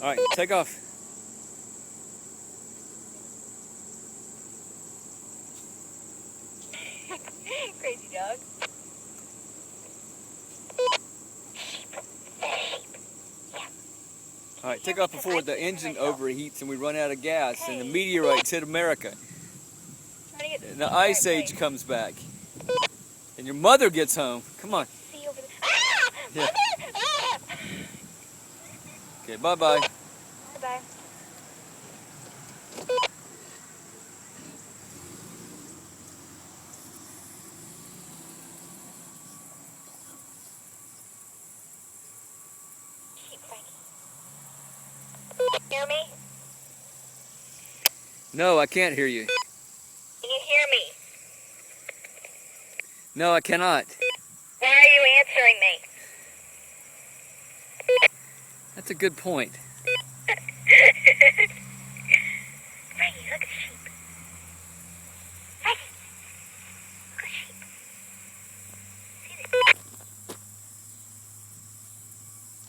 All right, take off. Crazy dog. All right, take off before the engine overheats and we run out of gas and the meteorites hit America. And the ice age comes back. And your mother gets home. Come on. See over there. Yeah. Okay, bye-bye. Bye-bye. Hear me? No, I can't hear you. Can you hear me? No, I cannot. Why are you answering me? That's a good point.